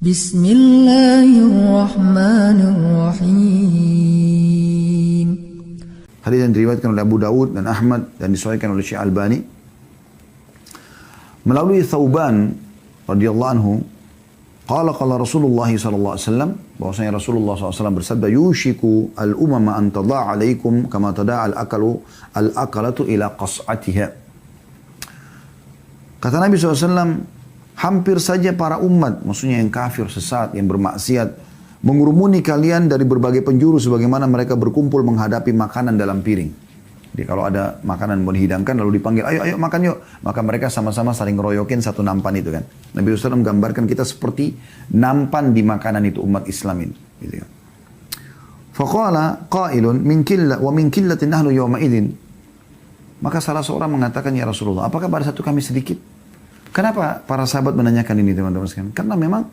Bismillahirrahmanirrahim. Hadis yang diriwayatkan oleh Abu Dawud dan Ahmad dan disahihkan oleh Syekh Albani melalui Thauban radhiyallahu anhu, qala Rasulullah sallallahu alaihi wasallam, bahwasanya Rasulullah SAW bersabda, yushiku al-umama an tada'a alaikum kama tada'a al-akalatu ila qas'atiha. Kata Nabi SAW, hampir saja para umat, maksudnya yang kafir, sesat, yang bermaksiat, mengurumuni kalian dari berbagai penjuru sebagaimana mereka berkumpul menghadapi makanan dalam piring. Jadi kalau ada makanan mau dihidangkan lalu dipanggil, ayo makan yuk. Maka mereka sama-sama saling ngeroyokin satu nampan itu kan. Nabi SAW menggambarkan kita seperti nampan di makanan itu umat Islam ini. Gitu kan. Faqala qailun min killatin nahnu yawma idin. Maka salah seorang mengatakan, ya Rasulullah, apakah pada satu kami sedikit? Kenapa para sahabat menanyakan ini teman-teman sekalian? Karena memang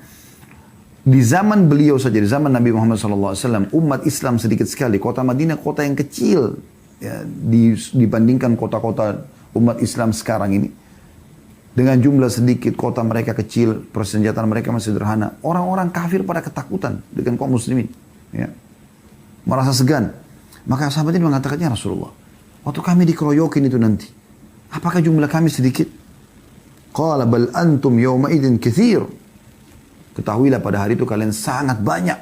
di zaman beliau saja, di zaman Nabi Muhammad SAW, umat Islam sedikit sekali. Kota Madinah kota yang kecil ya, dibandingkan kota-kota umat Islam sekarang ini. Dengan jumlah sedikit, kota mereka kecil, persenjataan mereka masih sederhana. Orang-orang kafir pada ketakutan dengan kaum muslimin. Ya. Merasa segan. Maka sahabat ini mengatakannya, Rasulullah, waktu kami dikeroyokin itu nanti, apakah jumlah kami sedikit? Qala bal antum yawma idin katsir. Ketahuilah pada hari itu kalian sangat banyak.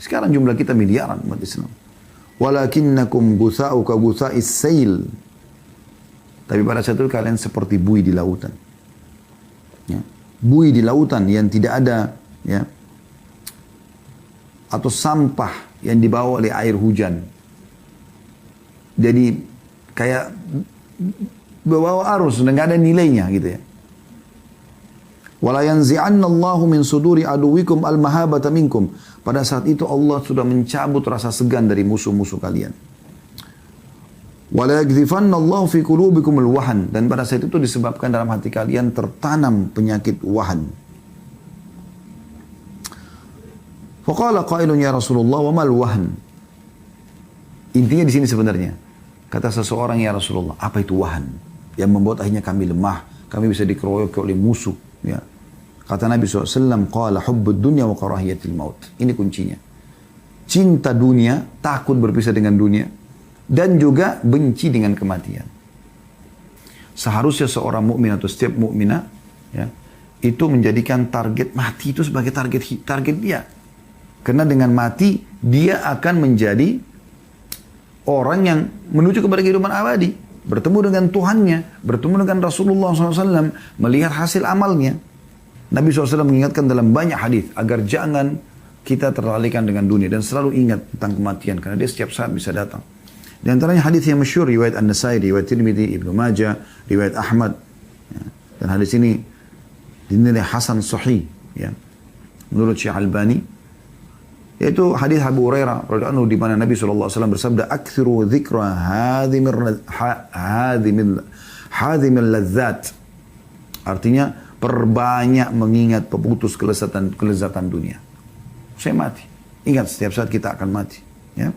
Sekarang jumlah kita miliaran umat Islam. Walakinnakum gutha'u ka gutha'is sail. Tapi pada saat itu kalian seperti buih di lautan. Ya. Buih di lautan yang tidak ada, ya, atau sampah yang dibawa oleh air hujan. Jadi kayak bawa arus dan nggak ada nilainya gitu ya. Wala yanzi'anna Allahu min suduri aduwikum al-mahabata minkum. Pada saat itu Allah sudah mencabut rasa segan dari musuh-musuh kalian. Wala yaghzifanna Allahu fi qulubikum al-wahan. Dan pada saat itu disebabkan dalam hati kalian tertanam penyakit wahan. Faqala qailun ya Rasulullah wa mal wahan. Intinya di sini sebenarnya, kata seseorang, ya Rasulullah, apa itu wahan? Yang membuat akhirnya kami lemah, kami bisa dikeroyok oleh musuh. Ya. Kata Nabi SAW, qala hubbud dunya wa karahiyatil maut. Ini kuncinya. Cinta dunia, takut berpisah dengan dunia, dan juga benci dengan kematian. Seharusnya seorang mukmin atau setiap mukminah, ya, itu menjadikan target mati itu sebagai target dia. Karena dengan mati, dia akan menjadi orang yang menuju kepada kehidupan abadi. Bertemu dengan Tuhannya, bertemu dengan Rasulullah SAW, melihat hasil amalnya. Nabi SAW mengingatkan dalam banyak hadis agar jangan kita terlalaikan dengan dunia dan selalu ingat tentang kematian karena dia setiap saat bisa datang. Di antaranya hadis yang masyhur riwayat An-Nasai, riwayat Tirmidzi, Ibnu Majah, riwayat Ahmad. Ya. Dan hadis ini dinilai hasan sahih, ya, menurut Syekh Albani. Yaitu hadis Abu Hurairah radhiyallahu anhu di mana Nabi SAW bersabda, "Aktsiru dzikra hadhimil ladzat." Artinya perbanyak mengingat pemutus kelezatan dunia. Saya mati. Ingat setiap saat kita akan mati, ya.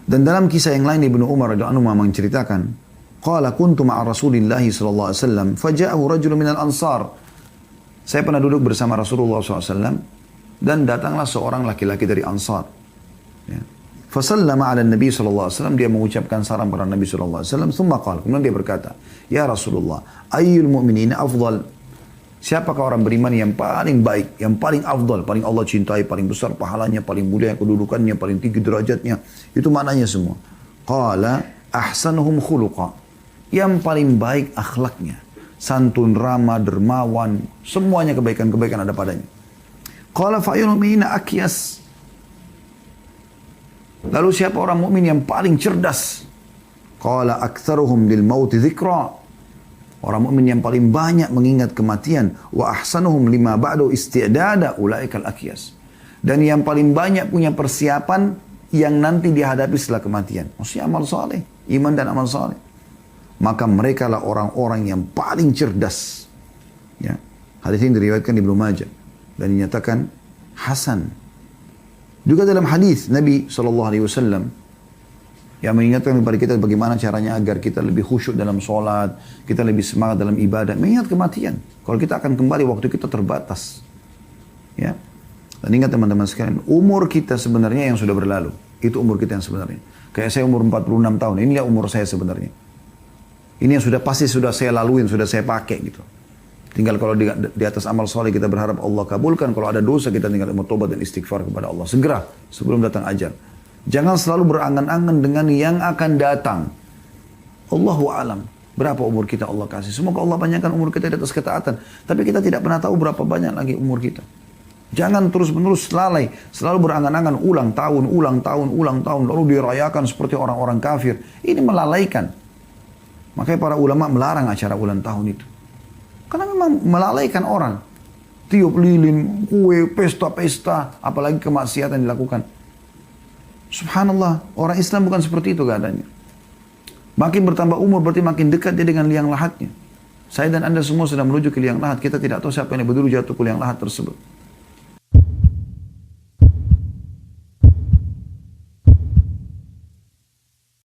Dan dalam kisah yang lain Ibnu Umar radhiyallahu anhu menceritakan, qala kuntu ma'a Rasulillah sallallahu alaihi wasallam faja'ahu rajulun minal ansar. Saya pernah duduk bersama Rasulullah SAW dan datanglah seorang laki-laki dari Ansar. Ya. Fasallama ala Nabi SAW, dia mengucapkan salam pada Nabi SAW. Thumma qala, kemudian dia berkata, ya Rasulullah, ayyul mu'minina afdal. Siapakah orang beriman yang paling baik, yang paling afdal, paling Allah cintai, paling besar pahalanya, paling mulia kedudukannya, paling tinggi derajatnya. Itu maknanya semua. Qala ahsanuhum khuluqa. Yang paling baik akhlaknya. Santun, ramah, dermawan, semuanya kebaikan-kebaikan ada padanya. Qala fa'ayyul mu'minina akyas. Lalu siapa orang mukmin yang paling cerdas? Qala aktsaruhum lil maut dzikra. Orang mukmin yang paling banyak mengingat kematian. Wa ahsanuhum lima ba'du isti'dada ulaikal akyas. Dan yang paling banyak punya persiapan yang nanti dihadapi setelah kematian. Maksudnya amal saleh, iman dan amal saleh. Maka mereka lah orang-orang yang paling cerdas. Ya. Hadis ini diriwayatkan di Ibnu Majah dan dinyatakan hasan. Juga dalam hadis Nabi SAW Yang mengingatkan kepada kita bagaimana caranya agar kita lebih khusyuk dalam sholat, kita lebih semangat dalam ibadah. Mengingat kematian. Kalau kita akan kembali, waktu kita terbatas. Ya. Dan ingat teman-teman sekalian, umur kita sebenarnya yang sudah berlalu. Itu umur kita yang sebenarnya. Kayak saya umur 46 tahun, inilah umur saya sebenarnya. Ini yang sudah pasti sudah saya laluin, sudah saya pakai gitu. Tinggal kalau di atas amal soleh kita berharap Allah kabulkan. Kalau ada dosa kita tinggal bertobat dan istighfar kepada Allah. Segera sebelum datang ajal. Jangan selalu berangan-angan dengan yang akan datang. Allahu alam. Berapa umur kita Allah kasih. Semoga Allah panjangkan umur kita di atas ketaatan. Tapi kita tidak pernah tahu berapa banyak lagi umur kita. Jangan terus-menerus lalai. Selalu berangan-angan ulang tahun, ulang tahun, ulang tahun. Lalu dirayakan seperti orang-orang kafir. Ini melalaikan. Makanya para ulama melarang acara ulang tahun itu. Karena memang melalaikan orang. Tiup lilin, kue, pesta-pesta. Apalagi kemaksiatan dilakukan. Subhanallah, orang Islam bukan seperti itu keadaannya. Makin bertambah umur berarti makin dekat dia dengan liang lahatnya. Saya dan Anda semua sedang menuju ke liang lahat. Kita tidak tahu siapa yang betul jatuh ke liang lahat tersebut.